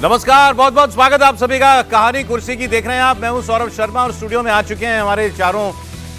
नमस्कार, बहुत बहुत स्वागत है आप सभी का। कहानी कुर्सी की देख रहे हैं आप। मैं हूं सौरभ शर्मा और स्टूडियो में आ चुके हैं हमारे चारों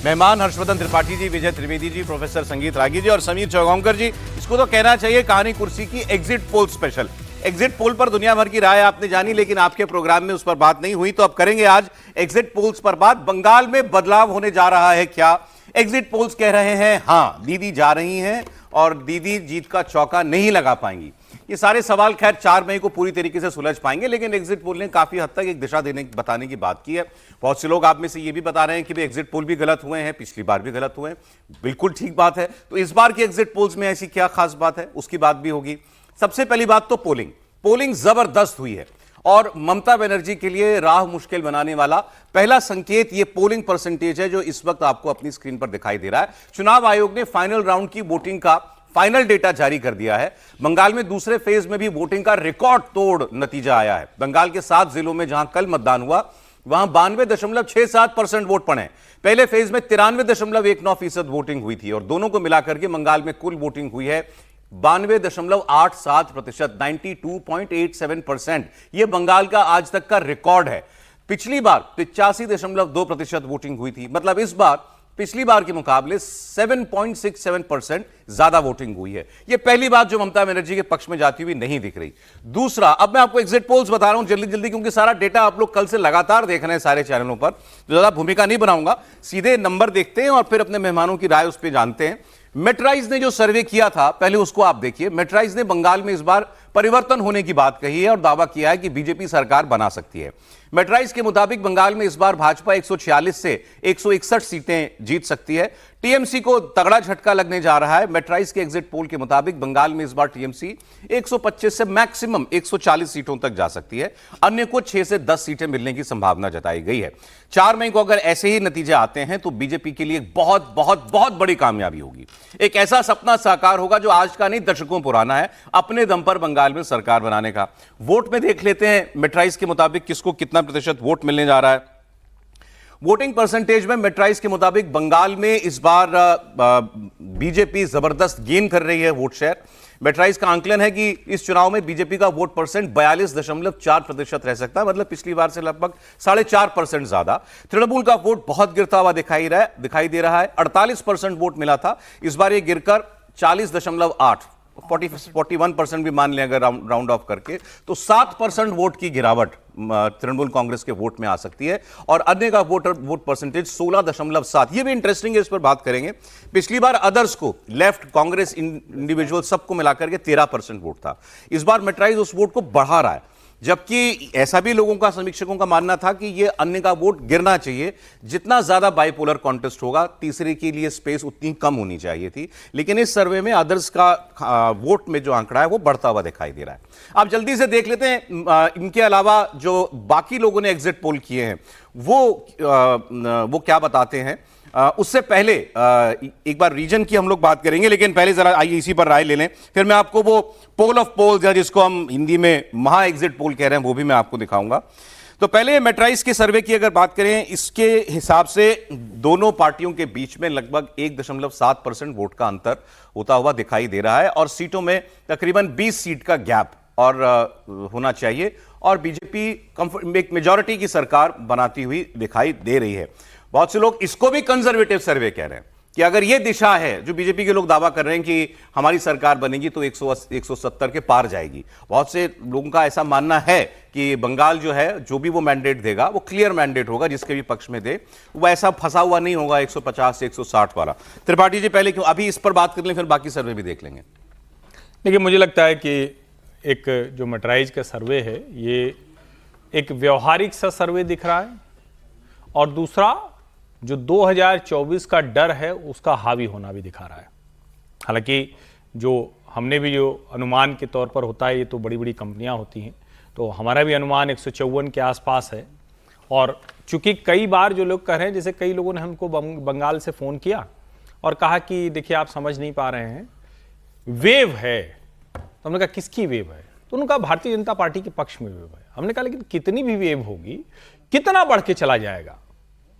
मेहमान, हर्षवर्धन त्रिपाठी जी, विजय त्रिवेदी जी, प्रोफेसर संगीत रागी जी और समीर चौगांवकर जी। इसको तो कहना चाहिए कहानी कुर्सी की exit poll special. Exit poll पर दुनिया भर की राय आपने जानी, लेकिन आपके प्रोग्राम में उस पर बात नहीं हुई, तो अब करेंगे आज एग्जिट पोल्स पर बात। बंगाल में बदलाव होने जा रहा है क्या? एग्जिट पोल्स कह रहे हैं हाँ, दीदी जा रही हैं और दीदी जीत का चौका नहीं लगा पाएंगी। ये सारे सवाल खैर 4 मई को पूरी तरीके से सुलझ पाएंगे, लेकिन एग्जिट पोल ने काफी हद तक एक दिशा बताने की बात की है। बहुत से लोग आप में से ये भी बता रहे हैं कि एग्जिट पोल भी गलत हुए हैं, पिछली बार भी गलत हुए हैं। बिल्कुल ठीक बात है। तो इस बार की एग्जिट पोल्स में ऐसी क्या खास बात है, उसकी बात भी होगी। सबसे पहली बात तो पोलिंग जबरदस्त हुई है और ममता बनर्जी के लिए राह मुश्किल बनाने वाला पहला संकेत ये पोलिंग परसेंटेज है जो इस वक्त आपको अपनी स्क्रीन पर दिखाई दे रहा है। चुनाव आयोग ने फाइनल राउंड की वोटिंग का फाइनल डेटा जारी कर दिया है। बंगाल में दूसरे फेज में भी वोटिंग का रिकॉर्ड तोड़ नतीजा आया है। बंगाल के 7 जिलों में जहां कल मतदान हुआ वहां 92.67% वोट पड़े। पहले फेज में 93.19% वोटिंग हुई थी और दोनों को मिलाकर के बंगाल में कुल वोटिंग हुई है 92.87%, 92.87%। यह बंगाल का आज तक का रिकॉर्ड है। पिछली बार 85.2% वोटिंग हुई थी। मतलब इस बार पिछली बार के मुकाबले 7.67% ज्यादा वोटिंग हुई है। यह पहली बात जो ममता बनर्जी के पक्ष में जाती हुई नहीं दिख रही। दूसरा, अब मैं आपको एग्जिट पोल्स बता रहा हूं जल्दी जल्दी, क्योंकि सारा डेटा आप लोग कल से लगातार देख रहे हैं सारे चैनलों पर, तो ज्यादा भूमिका नहीं बनाऊंगा। सीधे नंबर देखते हैं और फिर अपने मेहमानों की राय उस पर जानते हैं। मेट्राइज ने जो सर्वे किया था, पहले उसको आप देखिए। मेट्राइज ने बंगाल में इस बार परिवर्तन होने की बात कही है और दावा किया है कि बीजेपी सरकार बना सकती है। मेट्राइज के मुताबिक बंगाल में इस बार भाजपा 146 से 161 सीटें जीत सकती है। टीएमसी को तगड़ा झटका लगने जा रहा है। मेट्राइज के एग्जिट पोल के मुताबिक बंगाल में इस बार टीएमसी 125 से मैक्सिमम 140 सीटों तक जा सकती है। अन्य को 6 से 10 सीटें मिलने की संभावना जताई गई है। 4 मई को अगर ऐसे ही नतीजे आते हैं तो बीजेपी के लिए बहुत बहुत बहुत बड़ी कामयाबी होगी। एक ऐसा सपना साकार होगा जो आज का नहीं, दशकों पुराना है, अपने दम पर बंगाल में सरकार बनाने का। वोट में देख लेते हैं मेट्राइज के मुताबिक किसको कितना प्रतिशत वोट मिलने जा रहा है। वोटिंग परसेंटेज में मेट्राइज के मुताबिक बंगाल में इस बार बीजेपी जबरदस्त गेन कर रही है वोट शेयर। मेट्राइज का आंकलन है कि इस चुनाव में बीजेपी का वोट परसेंट 42.4% रह सकता है, मतलब पिछली बार से लगभग 4.5% ज्यादा। तृणमूल का वोट बहुत गिरता हुआ दिखाई दे रहा है। 48% वोट मिला था, इस बार यह गिरकर 40.8, 41% भी मान लें अगर राउंड ऑफ करके, तो 7% वोट की गिरावट तृणमूल कांग्रेस के वोट में आ सकती है और अन्य का वोट परसेंटेज 16.7। ये भी इंटरेस्टिंग है, इस पर बात करेंगे। पिछली बार अदर्स को, लेफ्ट, कांग्रेस, इंडिविजुअल सबको मिलाकर के 13% वोट था। इस बार मेट्राइज उस वोट को बढ़ा रहा है, जबकि ऐसा भी लोगों का, समीक्षकों का मानना था कि यह अन्य का वोट गिरना चाहिए। जितना ज्यादा बाइपोलर कॉन्टेस्ट होगा, तीसरे के लिए स्पेस उतनी कम होनी चाहिए थी, लेकिन इस सर्वे में अदर्स का वोट में जो आंकड़ा है वो बढ़ता हुआ दिखाई दे रहा है। आप जल्दी से देख लेते हैं इनके अलावा जो बाकी लोगों ने एग्जिट पोल किए हैं वो क्या बताते हैं। उससे पहले एक बार रीजन की हम लोग बात करेंगे, लेकिन पहले जरा आइए इसी पर राय ले लें, फिर मैं आपको वो पोल ऑफ पोल्स या जिसको हम हिंदी में महा एग्जिट पोल कह रहे हैं वो भी मैं आपको दिखाऊंगा। तो पहले मेट्राइज के सर्वे की अगर बात करें, इसके हिसाब से दोनों पार्टियों के बीच में लगभग 1.7% वोट का अंतर होता हुआ दिखाई दे रहा है और सीटों में तकरीबन 20 सीट का गैप और होना चाहिए और बीजेपी एक मेजॉरिटी की सरकार बनाती हुई दिखाई दे रही है। बहुत से लोग इसको भी कंजर्वेटिव सर्वे कह रहे हैं कि अगर यह दिशा है, जो बीजेपी के लोग दावा कर रहे हैं कि हमारी सरकार बनेगी तो 170 के पार जाएगी। बहुत से लोगों का ऐसा मानना है कि बंगाल जो है, जो भी वो मैंडेट देगा वो क्लियर मैंडेट होगा, जिसके भी पक्ष में दे वो ऐसा फंसा हुआ नहीं होगा 150 से 160 वाला। त्रिपाठी जी पहले क्यों अभी इस पर बात कर लें, फिर बाकी सर्वे भी देख लेंगे। देखिए, मुझे लगता है कि एक जो मेट्राइज का सर्वे है ये एक व्यवहारिक सा सर्वे दिख रहा है और दूसरा जो 2024 का डर है उसका हावी होना भी दिखा रहा है। हालांकि जो हमने भी जो अनुमान के तौर पर होता है, ये तो बड़ी बड़ी कंपनियां होती हैं, तो हमारा भी अनुमान 154 के आसपास है। और चूंकि कई बार जो लोग कह रहे हैं, जैसे कई लोगों ने हमको बंगाल से फ़ोन किया और कहा कि देखिए आप समझ नहीं पा रहे हैं, वेव है। तो हमने कहा किसकी वेव है? तो उन्होंने कहा भारतीय जनता पार्टी के पक्ष में वेव है। हमने कहा लेकिन कितनी भी वेव होगी, कितना बढ़ के चला जाएगा,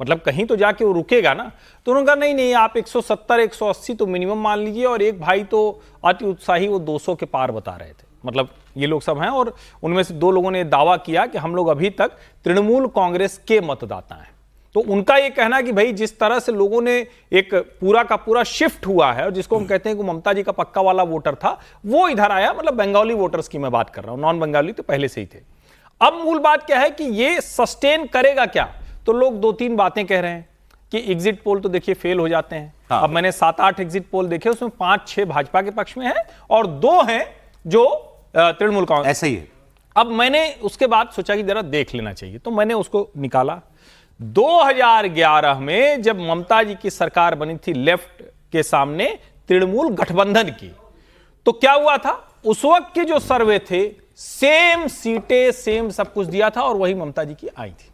मतलब कहीं तो जाके वो रुकेगा ना। तो उन्होंने कहा नहीं नहीं, आप 170 180 तो मिनिमम मान लीजिए। और एक भाई तो अति उत्साही, वो 200 के पार बता रहे थे। मतलब ये लोग सब हैं, और उनमें से 2 लोगों ने दावा किया कि हम लोग अभी तक तृणमूल कांग्रेस के मतदाता हैं। तो उनका ये कहना है कि भाई जिस तरह से लोगों ने एक पूरा का पूरा शिफ्ट हुआ है, और जिसको हम कहते हैं कि ममता जी का पक्का वाला वोटर था, वो इधर आया, मतलब बंगाली वोटर्स की मैं बात कर रहा हूं, नॉन बंगाली तो पहले से ही थे। अब मूल बात क्या है कि ये सस्टेन करेगा क्या? तो लोग 2-3 बातें कह रहे हैं कि एग्जिट पोल तो देखिए फेल हो जाते हैं। हाँ। अब मैंने 7-8 एग्जिट पोल देखे, उसमें 5-6 भाजपा के पक्ष में है और 2 हैं जो तृणमूल कांग्रेस। ऐसा ही है। अब मैंने उसके बाद सोचा कि जरा देख लेना चाहिए, तो मैंने उसको निकाला। 2011 में जब ममता जी की सरकार बनी थी लेफ्ट के सामने तृणमूल गठबंधन की, तो क्या हुआ था? उस वक्त के जो सर्वे थे, सेम सीटें सेम सब कुछ दिया था और वही ममता जी की आई थी।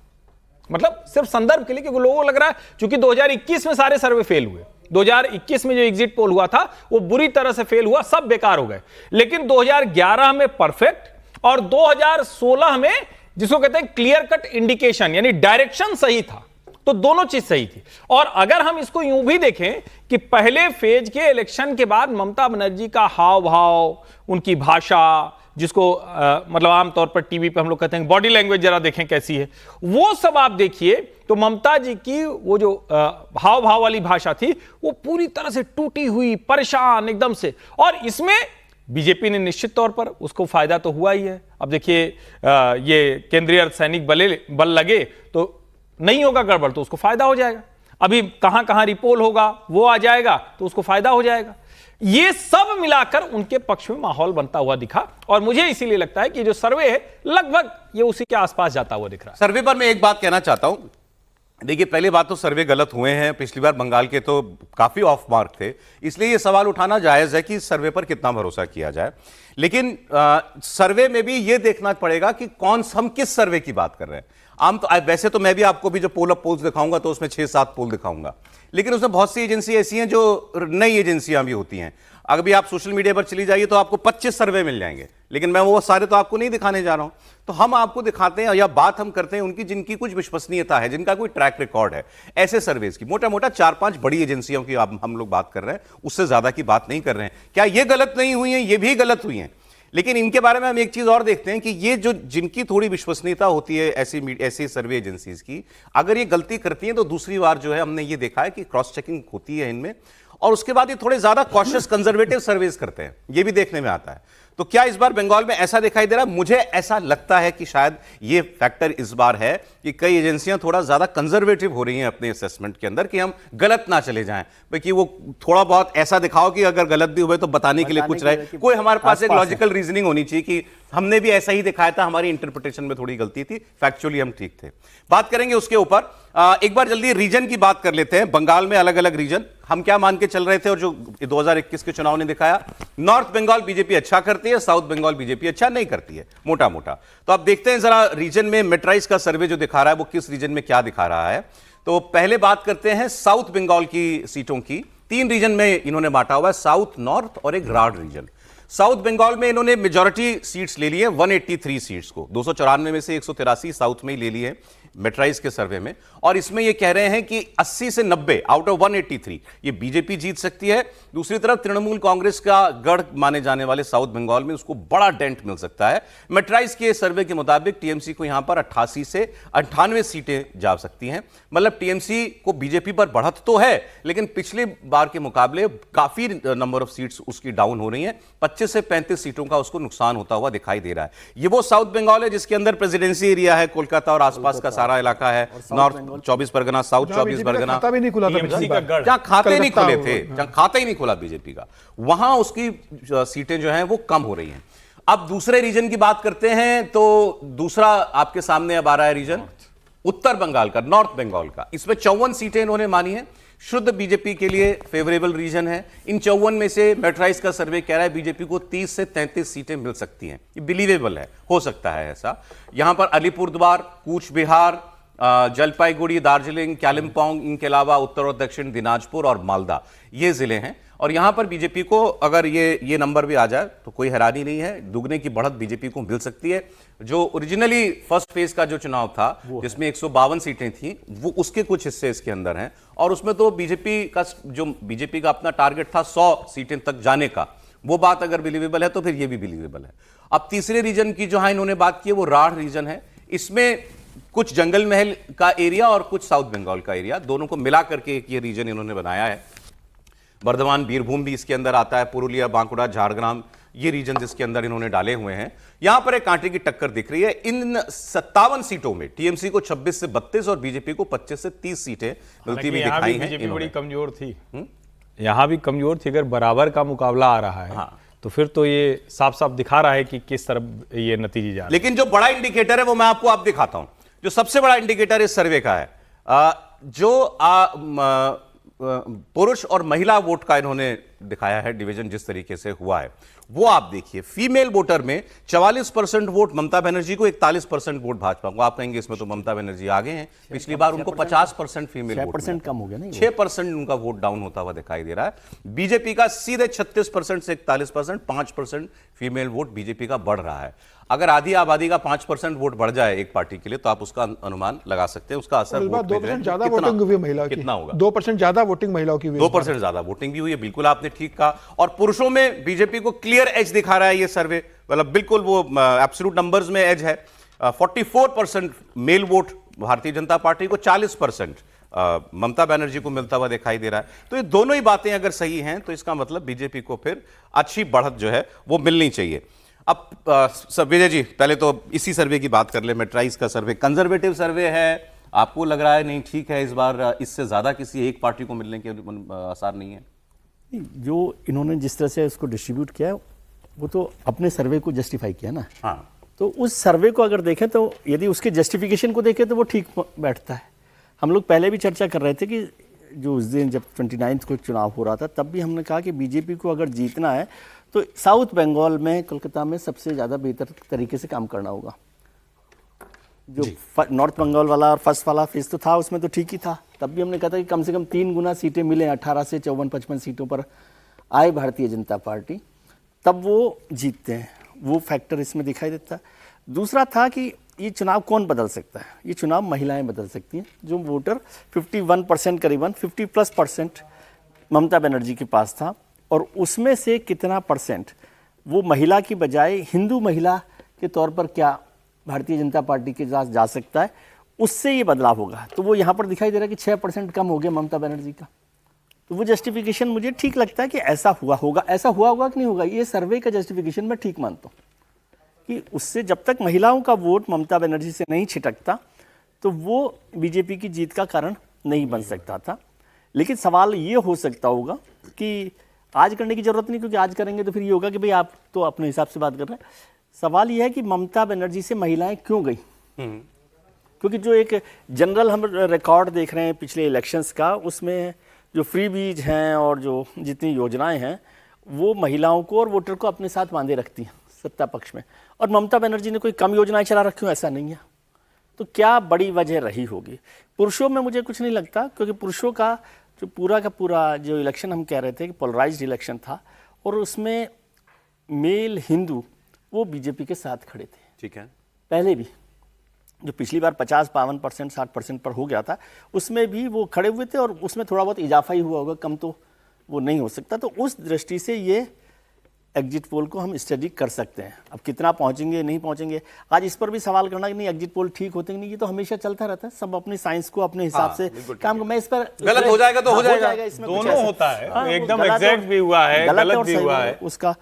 मतलब सिर्फ संदर्भ के लिए, क्योंकि लोगों को लग रहा है क्योंकि 2021 में सारे सर्वे फेल हुए, 2021 में जो एग्जिट पोल हुआ था वो बुरी तरह से फेल हुआ, सब बेकार हो गए। लेकिन 2011 में परफेक्ट और 2016 में जिसको कहते हैं क्लियर कट इंडिकेशन, यानी डायरेक्शन सही था, तो दोनों चीज सही थी। और अगर हम इसको यूं भी देखें कि पहले फेज के इलेक्शन के बाद ममता बनर्जी का हाव भाव, उनकी भाषा, जिसको मतलब आमतौर पर टीवी पे हम लोग कहते हैं बॉडी लैंग्वेज, जरा देखें कैसी है, वो सब आप देखिए तो ममता जी की वो जो हाव भाव वाली भाषा थी वो पूरी तरह से टूटी हुई, परेशान एकदम से। और इसमें बीजेपी ने निश्चित तौर पर उसको फायदा तो हुआ ही है। अब देखिए ये केंद्रीय अर्धसैनिक बल लगे तो नहीं होगा गड़बड़, तो उसको फायदा हो जाएगा। अभी कहां कहां रिपोल होगा वो आ जाएगा तो उसको फायदा हो जाएगा। ये सब मिलाकर उनके पक्ष में माहौल बनता हुआ दिखा, और मुझे इसीलिए लगता है कि जो सर्वे है लगभग ये उसी के आसपास जाता हुआ दिख रहा है। सर्वे पर मैं एक बात कहना चाहता हूं। देखिए, पहली बात तो सर्वे गलत हुए हैं। पिछली बार बंगाल के तो काफी ऑफ मार्क थे, इसलिए यह सवाल उठाना जायज है कि सर्वे पर कितना भरोसा किया जाए। लेकिन सर्वे में भी यह देखना पड़ेगा कि हम किस सर्वे की बात कर रहे हैं। वैसे तो मैं भी आपको भी जो पोल ऑफ पोल्स दिखाऊंगा तो उसमें 6-7 पोल दिखाऊंगा, लेकिन उसमें बहुत सी एजेंसी ऐसी हैं जो नई एजेंसियां भी होती हैं। अगर भी आप सोशल मीडिया पर चली जाइए तो आपको 25 सर्वे मिल जाएंगे, लेकिन मैं वो सारे तो आपको नहीं दिखाने जा रहा हूं। तो हम आपको दिखाते हैं या बात हम करते हैं उनकी जिनकी कुछ विश्वसनीयता है, जिनका कोई ट्रैक रिकॉर्ड है। ऐसे सर्वेज की मोटा मोटा 4-5 बड़ी एजेंसियों की हम लोग बात कर रहे हैं, उससे ज्यादा की बात नहीं कर रहे हैं। क्या ये गलत नहीं हुई है? ये भी गलत हुई हैं, लेकिन इनके बारे में हम एक चीज और देखते हैं कि ये जो जिनकी थोड़ी विश्वसनीयता होती है ऐसी सर्वे एजेंसीज की, अगर ये गलती करती हैं तो दूसरी बार जो है हमने ये देखा है कि क्रॉस चेकिंग होती है इनमें, और उसके बाद ये थोड़े ज्यादा कॉशियस कंजर्वेटिव सर्वेज करते हैं, ये भी देखने में आता है। तो क्या इस बार बंगाल में ऐसा दिखाई दे रहा है? मुझे ऐसा लगता है कि शायद ये फैक्टर इस बार है कि कई एजेंसियां थोड़ा ज्यादा कंजर्वेटिव हो रही हैं अपने असेसमेंट के अंदर, कि हम गलत ना चले जाएं, कि वो थोड़ा बहुत ऐसा दिखाओ कि अगर गलत भी हुए तो बताने के लिए कुछ रहे। कोई हमारे पास एक लॉजिकल रीजनिंग होनी चाहिए कि हमने भी ऐसा ही दिखाया था, हमारी इंटरप्रिटेशन में थोड़ी गलती थी, फैक्चुअली हम ठीक थे। बात करेंगे उसके ऊपर। एक बार जल्दी रीजन की बात कर लेते हैं। बंगाल में अलग अलग रीजन हम क्या मान के चल रहे थे और जो 2021 के चुनाव ने दिखाया, नॉर्थ बंगाल बीजेपी अच्छा करती है, साउथ बंगाल बीजेपी अच्छा नहीं करती है, मोटा मोटा। तो अब देखते हैं जरा रीजन में मेट्राइज का सर्वे जो दिखा रहा है वो किस रीजन में क्या दिखा रहा है। तो पहले बात करते हैं साउथ बंगाल की सीटों की। 3 रीजन में इन्होंने बांटा हुआ है, साउथ, नॉर्थ और एक राड रीजन। साउथ बंगाल में इन्होंने मेजॉरिटी सीट्स ले ली है, 183 सीट्स को, 294 में से 183 साउथ में ही ले ली है मेट्राइज के सर्वे में। और इसमें ये कह रहे हैं कि 80 से 90 आउट ऑफ 183 ये बीजेपी जीत सकती है। दूसरी तरफ तृणमूल कांग्रेस का गढ़ माने जाने वाले साउथ बंगाल में उसको बड़ा डेंट मिल सकता है। मेट्राइज के सर्वे के मुताबिक टीएमसी को यहां पर 88 से 98 सीटें जा सकती हैं। मतलब टीएमसी को बीजेपी पर बढ़त तो है, लेकिन पिछले बार के मुकाबले काफी नंबर ऑफ सीट्स उसकी डाउन हो रही हैं। 25 से 35 सीटों का उसको नुकसान होता हुआ दिखाई दे रहा है। ये वो साउथ बंगाल है जिसके अंदर प्रेसिडेंसी एरिया है, कोलकाता और आसपास का सारा इलाका है, नॉर्थ 24 परगना, साउथ 24 परगना, खाता भी नहीं खुला था पिछली बार, जहां खाते नहीं खुले थे, जहां खाता ही नहीं खुला बीजेपी का, वहां उसकी सीटें जो हैं वो कम हो रही हैं। अब दूसरे रीजन की बात करते हैं तो दूसरा आपके सामने अब आ रहा है रीजन उत्तर बंगाल का, नॉर्थ बंगाल का। इसमें 54 सीटें इन्होंने मानी है, शुद्ध बीजेपी के लिए फेवरेबल रीजन है। इन 54 में से मेट्राइज का सर्वे कह रहा है बीजेपी को 30 से 33 सीटें मिल सकती हैं। ये बिलीवेबल है, हो सकता है ऐसा। यहां पर अलीपुरद्वार, कूच बिहार, जलपाईगुड़ी, दार्जिलिंग, कालिम्पोंग, इनके अलावा उत्तर और दक्षिण दिनाजपुर और मालदा ये जिले हैं। और यहां पर बीजेपी को अगर ये नंबर भी आ जाए तो कोई हैरानी नहीं है, दुगने की बढ़त बीजेपी को मिल सकती है। जो ओरिजिनली फर्स्ट फेज का जो चुनाव था जिसमें 152 सीटें थी, वो उसके कुछ हिस्से इसके अंदर हैं, और उसमें तो बीजेपी का अपना टारगेट था 100 सीटें तक जाने का, वो बात अगर बिलीवेबल है तो फिर ये भी बिलीवेबल है। अब तीसरे रीजन की जो है इन्होंने बात की है वो राढ़ रीजन है। इसमें कुछ जंगल महल का एरिया और कुछ साउथ बंगाल का एरिया, दोनों को मिला करके एक ये रीजन इन्होंने बनाया है। बर्धमान बीरभूम भी इसके अंदर आता है, पुरुलिया, बांकुड़ा, झारग्राम, ये रीजन जिसके अंदर इन्होंने डाले हुए हैं। यहां पर एक कांटे की टक्कर दिख रही है। इन 57 सीटों में टीएमसी को 26 से 32 और बीजेपी को 25 से 30 सीटें मिलती हुई दिखाई हैं। बीजेपी बड़ी कमजोर थी, यहां भी कमजोर थी। अगर बराबर का मुकाबला आ रहा है तो फिर तो ये साफ साफ दिखा रहा है कि किस तरफ ये नतीजे जा रहे हैं। लेकिन जो बड़ा इंडिकेटर है वो मैं आपको आप दिखाता हूं। जो सबसे बड़ा इंडिकेटर इस सर्वे का है, जो पुरुष और महिला वोट का इन्होंने दिखाया है डिवीजन जिस तरीके से हुआ है, वो आप देखिए। फीमेल वोटर में 44% वोट ममता बनर्जी को, 41% वोट भाजपा को। आप कहेंगे इसमें तो ममता बनर्जी आगे हैं, पिछली बार उनको 50% फीमेल वोट 6% कम हो गया ना, 6% उनका वोट डाउन होता हुआ दिखाई दे रहा है। बीजेपी का सीधे 36% से 41%, 5% फीमेल वोट बीजेपी का बढ़ रहा है। अगर आधी आबादी का 5% वोट बढ़ जाए एक पार्टी के लिए तो आप उसका अनुमान लगा सकते हैं उसका असर वोट पे 2% ज्यादा वोटिंग हुई है महिलाओं की, कितना होगा? 2% ज्यादा वोटिंग महिलाओं की हुई है। 2% ज्यादा वोटिंग भी हुई है, बिल्कुल आपने ठीक कहा। और पुरुषों में बीजेपी को क्लियर एज दिखा रहा है ये सर्वे, मतलब बिल्कुल वो एब्सोल्यूट नंबर्स में एज है। 44% mail vote Bharatiya Janata party को, 40% ममता बनर्जी को मिलता हुआ दिखाई दे रहा है। तो ये दोनों ही बातें अगर सही हैं तो इसका मतलब बीजेपी को फिर अच्छी बढ़त जो है वो मिलनी चाहिए। अब विजय जी, पहले तो इसी सर्वे की बात कर ले। मेट्राइज का सर्वे कंजर्वेटिव सर्वे है, आपको लग रहा है नहीं ठीक है इस बार इससे ज्यादा किसी एक पार्टी को मिलने के आसार नहीं है? जो इन्होंने जिस तरह से उसको डिस्ट्रीब्यूट किया वो तो अपने सर्वे को जस्टिफाई किया ना। हाँ, तो उस सर्वे को अगर देखें तो यदि उसके जस्टिफिकेशन को देखें तो वो ठीक बैठता है। हम लोग पहले भी चर्चा कर रहे थे कि जो उस दिन जब 29 को चुनाव हो रहा था तब भी हमने कहा कि बीजेपी को अगर जीतना है तो साउथ बंगाल में, कोलकाता में सबसे ज़्यादा बेहतर तरीके से काम करना होगा। जो नॉर्थ बंगाल वाला और फर्स्ट वाला फेज तो था उसमें तो ठीक ही था, तब भी हमने कहा था कि कम से कम 3 गुना सीटें मिले, 18 से 54-55 सीटों पर आए भारतीय जनता पार्टी, तब वो जीतते हैं। वो फैक्टर इसमें दिखाई देता है। दूसरा था कि ये चुनाव कौन बदल सकता है? ये चुनाव महिलाएं बदल सकती हैं। जो वोटर 51% करीबन 50+% ममता बनर्जी के पास था, और उसमें से कितना परसेंट वो महिला की बजाय हिंदू महिला के तौर पर क्या भारतीय जनता पार्टी के साथ जा सकता है, उससे ये बदलाव होगा। तो वो यहाँ पर दिखाई दे रहा है कि 6% कम हो गया ममता बनर्जी का। तो वो जस्टिफिकेशन मुझे ठीक लगता है कि ऐसा हुआ होगा। ऐसा हुआ होगा कि नहीं होगा, ये सर्वे का जस्टिफिकेशन मैं ठीक मानता हूँ कि उससे जब तक महिलाओं का वोट ममता बनर्जी से नहीं छिटकता तो वो बीजेपी की जीत का कारण नहीं बन सकता था। लेकिन सवाल ये हो सकता होगा कि आज करने की जरूरत नहीं, क्योंकि आज करेंगे तो फिर ये होगा कि भाई आप तो अपने हिसाब से बात कर रहे हैं। सवाल ये है कि ममता बनर्जी से महिलाएं क्यों गई? क्योंकि जो एक जनरल हम रिकॉर्ड देख रहे हैं पिछले इलेक्शंस का, उसमें जो फ्री बीज हैं और जो जितनी योजनाएं हैं वो महिलाओं को और वोटर को अपने साथ बांधे रखती हैं सत्ता पक्ष में। और ममता बनर्जी ने कोई कम योजनाएं चला रखी हो, ऐसा नहीं है। तो क्या बड़ी वजह रही होगी? पुरुषों में मुझे कुछ नहीं लगता, क्योंकि पुरुषों का जो पूरा का पूरा जो इलेक्शन हम कह रहे थे कि पोलराइज्ड इलेक्शन था, और उसमें मेल हिंदू वो बीजेपी के साथ खड़े थे। ठीक है, पहले भी जो पिछली बार 50-52%, 60% पर हो गया था, उसमें भी वो खड़े हुए थे, और उसमें थोड़ा बहुत इजाफा ही हुआ होगा, कम तो वो नहीं हो सकता। तो उस दृष्टि से ये एग्जिट पोल को हम स्टडी कर सकते हैं। अब कितना पहुंचेंगे नहीं पहुंचेंगे, आज इस पर भी सवाल करना कि नहीं एग्जिट पोल ठीक होते नहीं, ये तो हमेशा चलता रहता है। सब अपनी साइंस को अपने हिसाब से काम। मैं इस पर गलत हो जाएगा तो हो जाएगा, इसमें दोनों होता है, एकदम एग्जैक्ट भी हुआ है, गलत भी हुआ है, उसका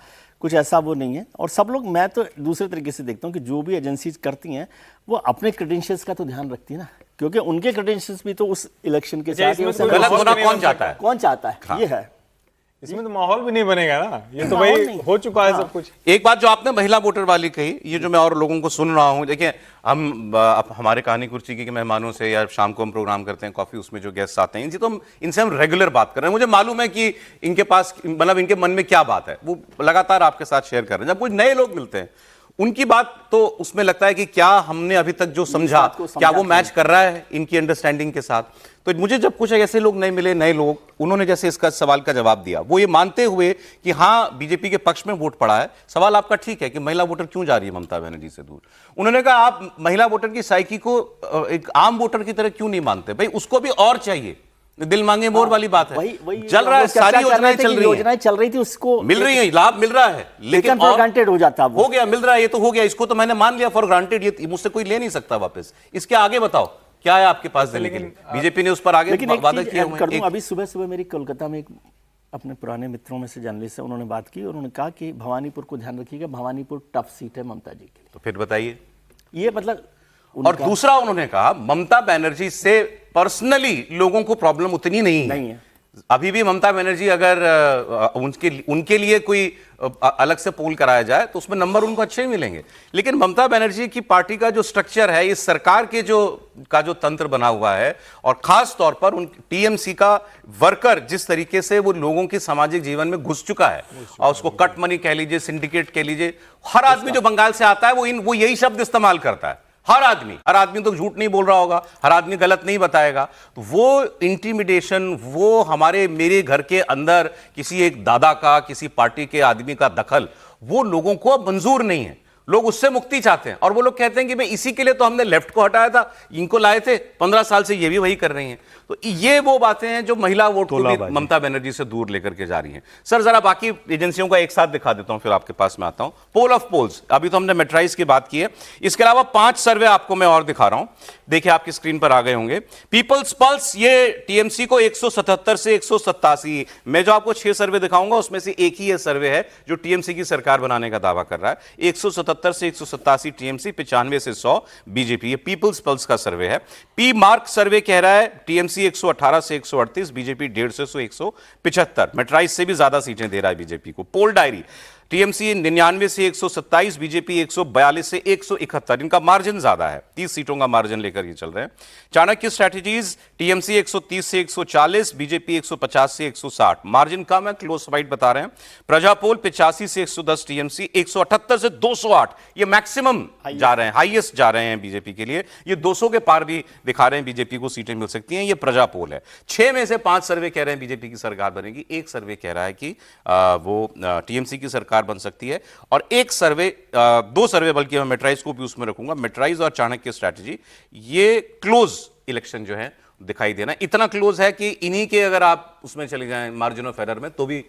कुछ ऐसा वो नहीं है। और सब लोग, मैं तो दूसरे तरीके से देखता हूँ कि जो भी एजेंसीज करती हैं वो अपने क्रेडेंशियल्स का तो ध्यान रखती है ना, क्योंकि उनके क्रेडेंशियल्स भी तो उस इलेक्शन के साथ गलत होना कौन चाहता है? कौन चाहता है, ये है। इसमें तो माहौल भी नहीं बनेगा ना, ये तो भाई हो चुका है सब कुछ। एक बात जो आपने महिला वोटर वाली कही, ये जो मैं और लोगों को सुन रहा हूं, देखिए हम हमारे कहानी कुर्सी के मेहमानों से या शाम को हम प्रोग्राम करते हैं कॉफी, उसमें जो गेस्ट आते हैं इनसे हम रेगुलर बात कर रहे हैं। मुझे मालूम है कि इनके पास, मतलब इनके मन में क्या बात है, वो लगातार आपके साथ शेयर कर रहे हैं। जब कुछ नए लोग मिलते हैं उनकी बात तो उसमें लगता है कि क्या हमने अभी तक जो समझा क्या वो मैच कर रहा है इनकी अंडरस्टैंडिंग के साथ। तो मुझे जब कुछ ऐसे लोग नहीं मिले, नए लोग, उन्होंने जैसे इसका सवाल का जवाब दिया, वो ये मानते हुए कि हाँ बीजेपी के पक्ष में वोट पड़ा है। सवाल आपका ठीक है कि महिला वोटर क्यों जा रही है ममता बनर्जी से दूर। उन्होंने कहा आप महिला वोटर की साइकी को एक आम वोटर की तरह क्यों नहीं मानते? भाई उसको भी और चाहिए, दिल मांगे मोर वाली बात है। वही चल रहा है, सारी योजनाएं चल रही हैं, योजनाएं चल रही थी, उसको मिल रही है, लाभ मिल रहा है, लेकिन फॉर ग्रांटेड हो जाता है वो। हो गया, मिल रहा है, ये तो हो गया, इसको तो मैंने मान लिया फॉर ग्रांटेड, ये मुझसे कोई ले नहीं सकता वापस। इसके आगे बताओ क्या है आपके पास देने के लिए? बीजेपी ने उस पर आगे लेकिन एक वादा चीज किए ऐड हुए कर दूं, हैं। अभी सुबह सुबह मेरी कोलकाता में एक अपने पुराने मित्रों में से जर्नलिस्ट से उन्होंने बात की, उन्होंने कहा कि भवानीपुर को ध्यान रखिएगा, भवानीपुर टफ सीट है ममता जी के तो फिर बताइए। लिए। ये मतलब और दूसरा उन्होंने कहा ममता बनर्जी से पर्सनली लोगों को प्रॉब्लम उतनी नहीं है। अभी भी ममता बनर्जी अगर उनके लिए कोई अलग से पोल कराया जाए तो उसमें नंबर उनको अच्छे ही मिलेंगे, लेकिन ममता बनर्जी की पार्टी का जो स्ट्रक्चर है, इस सरकार के जो तंत्र बना हुआ है, और खास तौर पर उन टीएमसी का वर्कर जिस तरीके से वो लोगों के सामाजिक जीवन में घुस चुका है, और उसको कट मनी कह लीजिए, सिंडिकेट कह लीजिए, हर आदमी जो बंगाल से आता है वो यही शब्द इस्तेमाल करता है। हर आदमी तो झूठ नहीं बोल रहा होगा, हर आदमी गलत नहीं बताएगा। तो वो इंटिमिडेशन, वो मेरे घर के अंदर किसी एक दादा का, किसी पार्टी के आदमी का दखल, वो लोगों को अब मंजूर नहीं है। लोग उससे मुक्ति चाहते हैं, और वो लोग कहते हैं कि भाई इसी के लिए तो हमने लेफ्ट को हटाया था, इनको लाए थे, 15 साल से ये भी वही कर रही हैं। तो ये वो बातें हैं जो महिला वोट को भी ममता बनर्जी से दूर लेकर के जा रही हैं। सर जरा बाकी एजेंसियों का एक साथ दिखा देता हूं, फिर आपके पास में आता हूं। पोल ऑफ पोल्स, अभी तो हमने मेट्राइज की बात की है, इसके अलावा 5 सर्वे आपको मैं और दिखा रहा हूं, देखिए आपकी स्क्रीन पर आ गए होंगे। पीपल्स पल्स, ये टीएमसी को 177 से 187, मैं जो आपको 6 सर्वे दिखाऊंगा उसमें से एक ही ये सर्वे है जो टीएमसी की सरकार बनाने का दावा कर रहा है। 177 से 187 टीएमसी, 95 से 100 बीजेपी। ये पीपल्स पल्स का सर्वे है। पी मार्क सर्वे कह रहा है टीएमसी 118 से 138, बीजेपी 150 से 175। मेट्राइज से भी ज्यादा सीटें दे रहा है बीजेपी को। पोल डायरी, टीएमसी 99 से 127, बीजेपी 142 से 171, इनका मार्जिन ज्यादा है, 30 सीटों का मार्जिन लेकर ये चल रहे हैं। चाणक्य स्ट्रैटेजीज, टीएमसी 130 से 140, बीजेपी 150 से 160, मार्जिन कम है, क्लोज फाइट बता रहे हैं। प्रजापोल 85 से 110 टीएमसी, 178 से 208, ये मैक्सिमम जा रहे हैं, हाईएस्ट जा रहे हैं बीजेपी के लिए। ये 200 के पार भी दिखा रहे हैं बीजेपी को सीटें मिल सकती हैं, ये प्रजापोल है। 6 में से 5 सर्वे कह रहे हैं बीजेपी की सरकार बनेगी, एक सर्वे कह रहा है कि वो टीएमसी की सरकार बन सकती है, और एक सर्वे, 2 सर्वे बल्कि मैं मेट्राइज को भी उसमें रखूंगा, मेट्राइज और चाणक्य स्ट्रैटेजी, ये क्लोज इलेक्शन जो है दिखाई देना, इतना क्लोज है कि इन्हीं के अगर आप उसमें चले जाएं मार्जिन ऑफ एरर में तो भी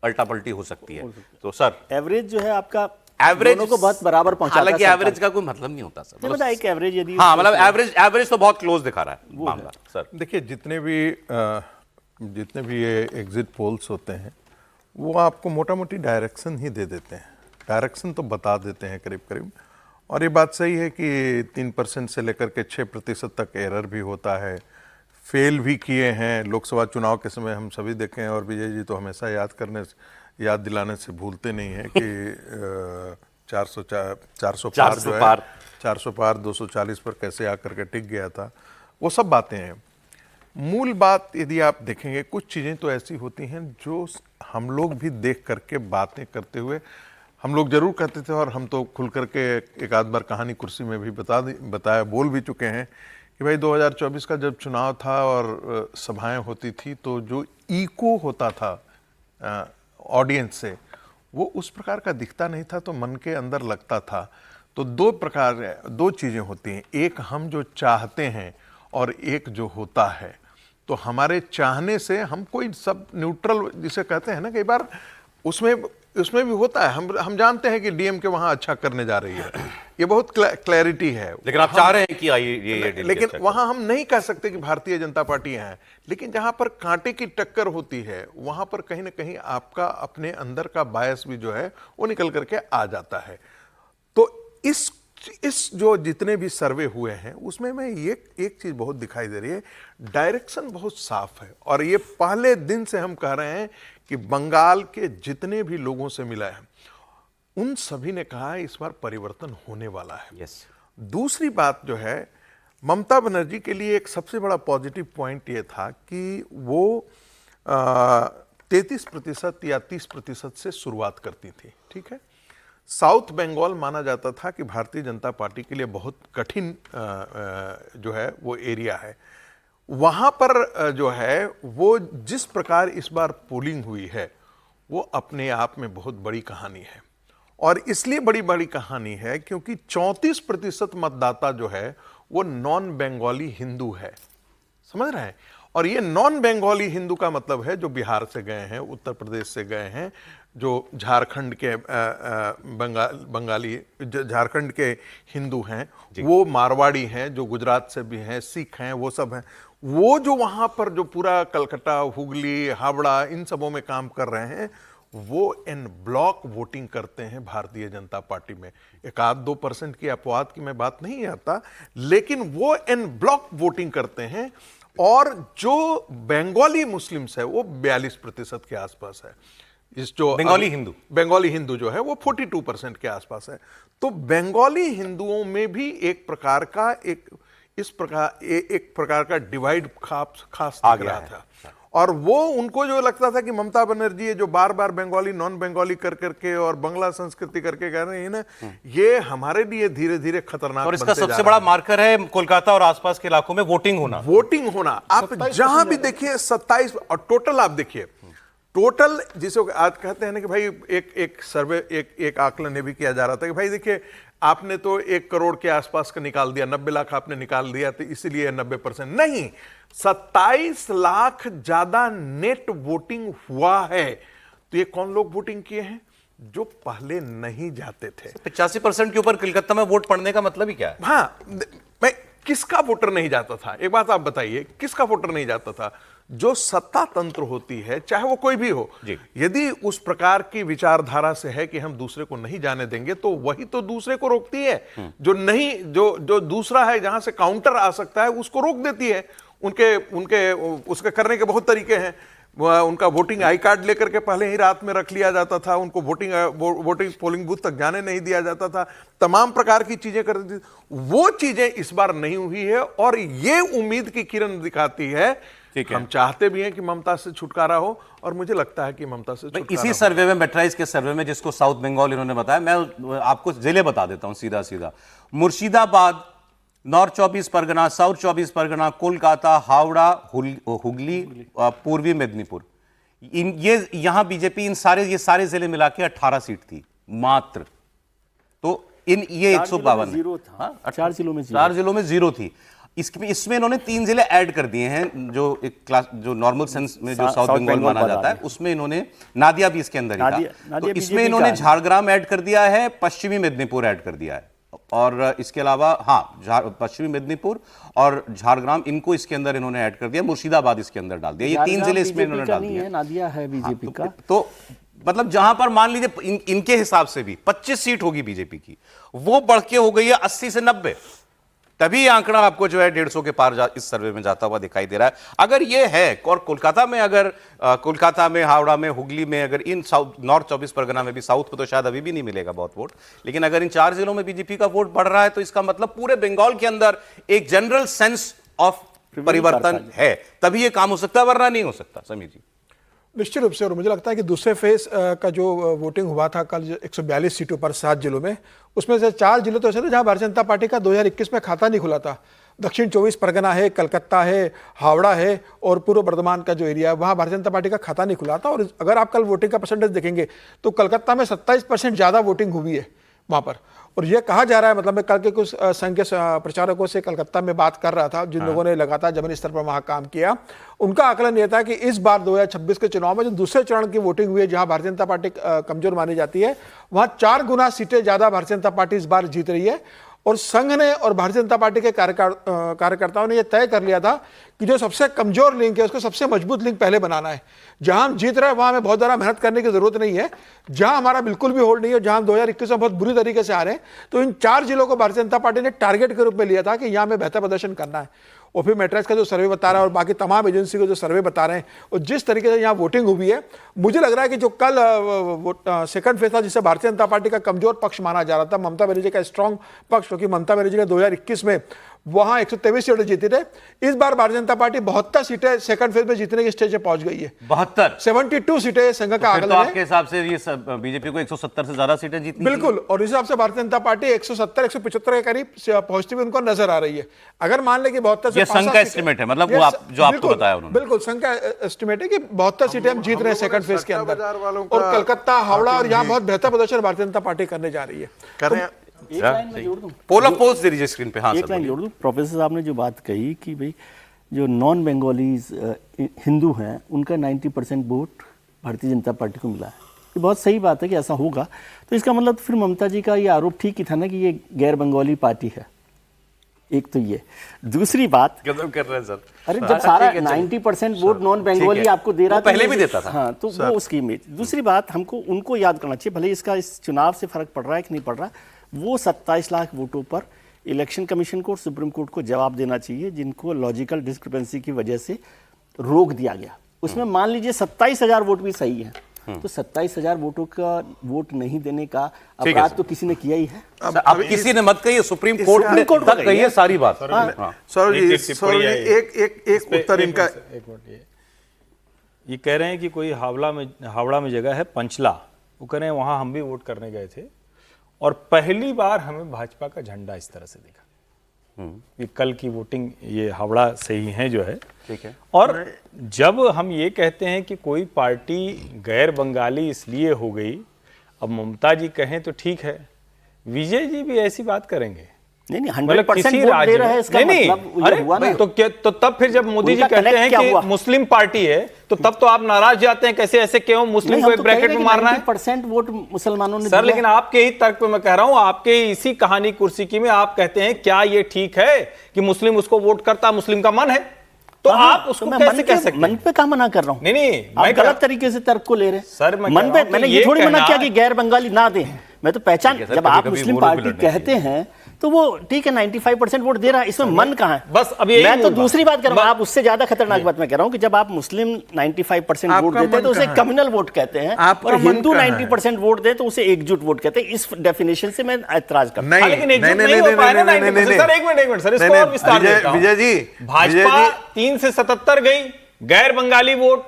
अल्टा पल्टी हो सकती है। तो सर एवरेज जो है आपका एवरेज दोनों को बहुत बराबर पहुंचाता है। हालांकि एवरेज का कोई मतलब नहीं होता सर, मतलब एक एवरेज यदि, हाँ मतलब एवरेज तो बहुत क्लोज दिखा रहा है मामला। सर देखिए, जितने भी ये एग्जिट पोल्स होते हैं वो आपको मोटा मोटी डायरेक्शन ही दे देते हैं, डायरेक्शन तो बता देते हैं करीब करीब। और ये बात सही है कि 3% से लेकर के 6% तक एरर भी होता है, फेल भी किए हैं लोकसभा चुनाव के समय, हम सभी देखें। और विजय जी तो हमेशा याद दिलाने से भूलते नहीं है कि 400 पार जो है, 400 पार 240 पर कैसे आकर के टिक गया था, वो सब बातें हैं। मूल बात यदि आप देखेंगे, कुछ चीज़ें तो ऐसी होती हैं जो हम लोग भी देख करके बातें करते हुए, हम लोग जरूर कहते थे, और हम तो खुल करके एक आध बार कहानी कुर्सी में भी बताया बोल भी चुके हैं कि भाई 2024 का जब चुनाव था और सभाएं होती थी तो जो इको होता था ऑडियंस से, वो उस प्रकार का दिखता नहीं था, तो मन के अंदर लगता था। तो 2 चीज़ें होती हैं, एक हम जो चाहते हैं और एक जो होता है। तो हमारे चाहने से हम कोई सब न्यूट्रल जिसे कहते हैं ना, कई बार उसमें भी होता है, हम जानते हैं कि डीएम के वहां अच्छा करने जा रही है, ये बहुत क्लैरिटी है, लेकिन आप चाह रहे हैं कि ये लेकिन वहां हम नहीं कह सकते कि भारतीय जनता पार्टी है। लेकिन जहां पर कांटे की टक्कर होती है वहां पर कहीं ना कहीं आपका अपने अंदर का बायस भी जो है वो निकल करके आ जाता है। तो इस जो जितने भी सर्वे हुए हैं उसमें मैं ये एक चीज बहुत दिखाई दे रही है, डायरेक्शन बहुत साफ है। और ये पहले दिन से हम कह रहे हैं कि बंगाल के जितने भी लोगों से मिला है उन सभी ने कहा है इस बार परिवर्तन होने वाला है। यस। दूसरी बात जो है, ममता बनर्जी के लिए एक सबसे बड़ा पॉजिटिव पॉइंट ये था कि वो 33% या 30% से शुरुआत करती थी, ठीक है। साउथ बंगाल माना जाता था कि भारतीय जनता पार्टी के लिए बहुत कठिन जो है वो एरिया है। वहाँ पर जो है वो जिस प्रकार इस बार पोलिंग हुई है वो अपने आप में बहुत बड़ी कहानी है। और इसलिए बड़ी कहानी है क्योंकि 34% मतदाता जो है वो नॉन बंगाली हिंदू है। समझ रहे हैं। और ये नॉन बंगाली हिंदू का मतलब है जो बिहार से गए हैं, उत्तर प्रदेश से गए हैं, जो झारखंड के बंगाली झारखंड के हिंदू हैं, वो मारवाड़ी हैं, जो गुजरात से भी हैं, सिख हैं, वो सब हैं। वो जो वहां पर जो पूरा कलकत्ता, हुगली, हावड़ा इन सबों में काम कर रहे हैं, वो इन ब्लॉक वोटिंग करते हैं भारतीय जनता पार्टी में। 1-2% की अपवाद की मैं बात नहीं आता, लेकिन वो इन ब्लॉक वोटिंग करते हैं। और जो बंगाली मुस्लिम्स है वो 42% के आसपास है। इस जो बंगाली हिंदू जो है वो 42% के आसपास है। तो बंगाली हिंदुओं में भी एक प्रकार का डिवाइड खास दिख रहा था। और वो उनको जो लगता था कि ममता बनर्जी ये जो बार बार बंगाली नॉन बंगाली कर करके और बांग्ला संस्कृति करके कह रहे हैं ना, ये हमारे लिए धीरे धीरे खतरनाक और इसका सबसे बड़ा मार्कर है कोलकाता और आसपास के इलाकों में वोटिंग होना। आप जहां भी देखिए 27 और टोटल आप देखिए, टोटल जिसे आज कहते हैं ना कि भाई एक सर्वे एक आकलन ये भी किया जा रहा था कि भाई देखिए आपने तो 1 करोड़ के आसपास का निकाल दिया, 90 लाख आपने निकाल दिया, तो इसीलिए 90% नहीं, 27 लाख ज्यादा नेट वोटिंग हुआ है। तो ये कौन लोग वोटिंग किए हैं? जो पहले नहीं जाते थे। 85% के ऊपर कलकत्ता में वोट पड़ने का मतलब ही क्या है? हाँ, मैं किसका वोटर नहीं जाता था, एक बात आप बताइए, किसका वोटर नहीं जाता था? जो सत्ता तंत्र होती है, चाहे वो कोई भी हो, यदि उस प्रकार की विचारधारा से है कि हम दूसरे को नहीं जाने देंगे, तो वही तो दूसरे को रोकती है। जो दूसरा है, जहां से काउंटर आ सकता है, उसको रोक देती है। उनके उसके करने के बहुत तरीके हैं। उनका वोटिंग आई कार्ड लेकर के पहले ही रात में रख लिया जाता था, उनको वोटिंग पोलिंग बूथ तक जाने नहीं दिया जाता था, तमाम प्रकार की चीजें कर दी। वो चीजें इस बार नहीं हुई है और ये उम्मीद की किरण दिखाती है। हम चाहते भी हैं कि ममता से छुटकारा हो, और मुझे लगता है कि ममता से छुटकारा इसी सर्वे में, मेट्राइज के सर्वे में, जिसको साउथ बंगाल इन्होंने बताया, मैं आपको जिले बता देता हूं सीधा सीधा। मुर्शिदाबाद, नॉर्थ 24 परगना, साउथ 24 परगना, कोलकाता, हावड़ा, हुगली, पूर्वी मेदिनीपुर, यहां बीजेपी ये सारे जिले मिला के 18 सीट थी मात्र। तो ये 152 4 जिलों में 0 थी। इसमें इन्होंने 3 जिले ऐड कर दिए हैं, जो नॉर्मल सेंस में जो साउथ बंगाल माना जाता है, उसमें इन्होंने नादिया भी इसके अंदर ही था। तो इसमें इन्होंने झारग्राम ऐड कर दिया है, पश्चिमी मेदिनीपुर ऐड कर दिया है, और इसके अलावा पश्चिमी मेदिनीपुर और झारग्राम, इनको इसके अंदर इन्होंने ऐड कर दिया। मुर्शिदाबाद इसके अंदर डाल दिया। ये 3 जिले इसमें इन्होंने डाल दिए। नादिया है बीजेपी का। तो मतलब जहां पर मान लीजिए इनके हिसाब से भी 25 सीट होगी बीजेपी की, वो बढ़ के हो गई है 80 से 90। तभी आंकड़ा आपको जो है 150 के पार इस सर्वे में जाता हुआ दिखाई दे रहा है। अगर ये है, और कोलकाता में, हावड़ा में, हुगली में, अगर इन नॉर्थ 24 परगना में भी, साउथ में तो शायद अभी भी नहीं मिलेगा बहुत वोट, लेकिन अगर इन 4 जिलों में बीजेपी का वोट बढ़ रहा है, तो इसका मतलब पूरे बंगाल के अंदर एक जनरल सेंस ऑफ परिवर्तन है, तभी ये काम हो सकता है, वरना नहीं हो सकता। समीर जी, निश्चित रूप से। और मुझे लगता है कि दूसरे फेज का जो वोटिंग हुआ था कल 142 सीटों पर 7 जिलों में, उसमें से 4 जिले तो ऐसे थे जहां भारतीय जनता पार्टी का 2021 में खाता नहीं खुला था। दक्षिण 24 परगना है, कलकत्ता है, हावड़ा है, और पूर्व बर्धमान का जो एरिया है, वहां भारतीय जनता पार्टी का खाता नहीं खुला था। और अगर आप कल वोटिंग का परसेंटेज देखेंगे तो कलकत्ता में 27% ज़्यादा वोटिंग हुई है वहां पर। और यह कहा जा रहा है, मतलब मैं कल के कुछ संघ के प्रचारकों से कलकत्ता में बात कर रहा था, जिन लोगों ने लगातार जमीनी स्तर पर वहां काम किया, उनका आकलन यह था कि इस बार 2026 के चुनाव में जो दूसरे चरण की वोटिंग हुई है, जहां भारतीय जनता पार्टी कमजोर मानी जाती है, वहां 4 गुना सीटें ज्यादा भारतीय जनता पार्टी इस बार जीत रही है। और संघ ने और भारतीय जनता पार्टी के कार्यकर्ताओं ने यह तय कर लिया था कि जो सबसे कमजोर लिंक है उसको सबसे मजबूत लिंक पहले बनाना है। जहां हम जीत रहे हैं वहां हमें बहुत ज़्यादा मेहनत करने की जरूरत नहीं है, जहां हमारा बिल्कुल भी होल्ड नहीं है, जहां हम 2021 में बहुत बुरी तरीके से आ रहे हैं, तो इन 4 जिलों को भारतीय जनता पार्टी ने टारगेट के रूप में लिया था कि यहां हमें बेहतर प्रदर्शन करना है। और फिर मैट्रिक्स का जो सर्वे बता रहा है और बाकी तमाम एजेंसी को जो सर्वे बता रहे हैं, और जिस तरीके से यहाँ वोटिंग हुई है, मुझे लग रहा है कि जो कल सेकंड फेज था, जिसे भारतीय जनता पार्टी का कमजोर पक्ष माना जा रहा था, ममता बनर्जी का स्ट्रांग पक्ष, क्योंकि ममता बनर्जी ने 2021 में वहां 123 सीटें जीती थे, इस बार भारतीय जनता पार्टी 72 सीटें सेकंड फेज में जीतने की स्टेज पे पहुंच गई है। 72 सीटें संघ का आकलन है। आपके हिसाब से ये बीजेपी को 170 से ज्यादा सीटें जीतनी, बिल्कुल। और इस हिसाब से भारतीय जनता पार्टी 170-175 के करीब पहुंचती हुई उनको नजर आ रही है। अगर मान ले कि 72 से संघ का एस्टिमेट है, मतलब वो जो आपको बताया उन्होंने, बिल्कुल संघ का एस्टिमेट है कि 72 सीटें हम जीत रहे हैं सेकंड फेज के अंदर, और कलकत्ता, हावड़ा और यहाँ बहुत बेहतर प्रदर्शन भारतीय जनता पार्टी करने जा रही है। एक लाइन में जोड़ दूं, पोल ऑफ पोल्स दे दीजिए स्क्रीन पे। हाँ, एक लाइन जोड़ दूं। प्रोफेसर साहब ने जो बात कही कि भाई जो नॉन बंगालीज हिंदू हैं उनका 90% वोट भारतीय जनता पार्टी को मिला है। ये बहुत सही बात है कि ऐसा होगा। तो इसका मतलब फिर ममता जी का ये आरोप ठीक ही था ना कि ये गैर बंगाली पार्टी है। एक तो ये, दूसरी बात कदम कर रहे हैं सर। अरे जब सारा 90% वोट नॉन बंगाली आपको दे रहा वो पहले भी देता था। हाँ, तो वो उसकी इमेज। दूसरी बात हमको उनको याद करना चाहिए, भले इसका इस चुनाव से फर्क पड़ रहा है कि नहीं पड़ रहा, वो 27 लाख वोटों पर इलेक्शन कमीशन को और सुप्रीम कोर्ट को जवाब देना चाहिए, जिनको लॉजिकल डिस्क्रिपेंसी की वजह से रोक दिया गया। उसमें मान लीजिए 27,000 वोट भी सही है, तो 27,000 वोटों का वोट नहीं देने का अपराध तो किसी ने किया ही है। अब किसी ने मत कहिए, सुप्रीम कोर्ट ने तक कही है सारी बात। सौरभ जी एक उत्तर इनका, एक मिनट, ये कह रहे हैं कि कोई हावड़ा में जगह है पंचला, वो कह रहे हैं वहां हम भी वोट करने गए थे और पहली बार हमें भाजपा का झंडा इस तरह से दिखा। ये कल की वोटिंग ये हावड़ा से ही है जो है, ठीक है। और जब हम ये कहते हैं कि कोई पार्टी गैर बंगाली इसलिए हो गई, अब ममता जी कहें तो ठीक है, विजय जी भी ऐसी बात करेंगे? नहीं, मतलब 100% किसी वोट राज्य दे रहे में हैं, इसका नहीं, मतलब अरे ये हुआ ना। तो तब फिर जब मोदी जी उनका कहते connect हैं क्या कि हुआ? मुस्लिम पार्टी है, तो तब तो आप नाराज जाते हैं, कैसे ऐसे क्यों मुस्लिम को एक ब्रैकेट में मारना है? 90% वोट मुसलमानों ने सर दिया। लेकिन आपके ही तर्क पे मैं कह रहा हूं, आपके इसी कहानी कुर्सी की में आप कहते हैं क्या ये ठीक है कि मुस्लिम उसको वोट करता, मुस्लिम का मन है, तो आप उसको मैं कैसे कह सकते हैं? मन पे क्या मना कर रहा हूँ? नहीं, आप मैं गलत तरीके से तर्क को ले रहे हैं सर, मैं मन कह पे। रहा हूं मैंने कि ये ये थोड़ी मना कहना- किया कि गैर बंगाली ना दें, मैं तो पहचान, ठीक है सर, जब आप कभी-कभी मुस्लिम वोट भी पार्टी लड़ना कहते हैं तो वो ठीक है, 95% वोट दे रहा है, इसमें मन कहाँ है? बस अब यही मैं तो मूल बात। दूसरी बात कर रहा हूँ, आप उससे ज्यादा खतरनाक बात मैं कह रहा हूँ कि जब आप मुस्लिम 95% वोट आपका देते हैं तो मन उसे कहाँ है? कम्युनल वोट कहते हैं, आपका और मन हिंदू कहाँ है? 90% वोट दे तो उसे एकजुट वोट कहते हैं। इस डेफिनेशन से मैं ऐतराज करता हूँ। नहीं, लेकिन एकजुट नहीं, नहीं नहीं, हो पाया ना नहीं, 90%। नहीं, सर एक मिनट सर, इसको नहीं, और विस्तार देता हूं। विजय जी, भाजपा 3 से 77 गई, गैर बंगाली वोट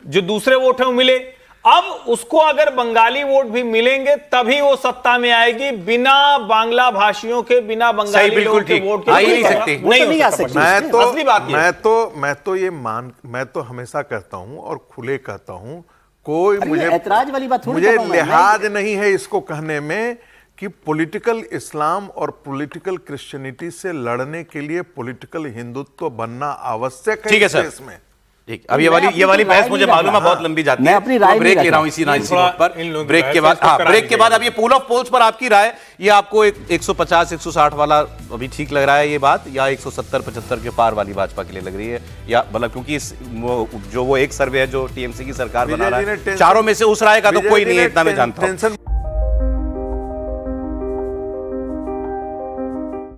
जो दूसरे वोट हैं वो मिले, अब उसको अगर बंगाली वोट भी मिलेंगे तभी वो सत्ता में आएगी, बिना बांग्ला भाषियों के, बिना बंगाली बिल्कुल लोगों के ठीक। वोट के आ ही नहीं नहीं होगा। सकती। नहीं वो तो हो नहीं आ सकता सकती। पटना। असली बात ये है। मैं तो हमेशा कहता हूं और खुले कहता हूं, कोई अरे मुझे ऐतराज वाली बात थोड़ी मुझे कर रहा हूं मैं। लिहाज नहीं है इसको कहने में कि पॉलिटिकल इस्लाम और पॉलिटिकल क्रिश्चियनिटी से लड़ने के लिए पॉलिटिकल हिंदुत्व बनना आवश्यक है ठीक है इस सर। देश में। ठीक, अब मैं ये अपनी वाली तो बहस राय मुझे नहीं मालूम है रखा। बहुत लंबी जाती मैं है। अपनी राय तो ब्रेक नहीं ले रहा हूं रखा। इसी 9 थोड़ा नोट पर। इन लोगों की ब्रेक बहस के है, बाद, इसको हाँ, करा ब्रेक के दीजिएगा। बाद अब ये पोल ऑफ पोल्स पर आपकी राय, ये आपको 150 160 वाला अभी ठीक लग रहा है ये बात, या 170 75 के पार वाली भाजपा के लिए लग रही है, या मतलब क्योंकि जो वो एक सर्वे है जो टीएमसी की सरकार बना रहा है, चारों में से उस राय का तो कोई नहीं है, इतना मैं जानता हूं। टेंशन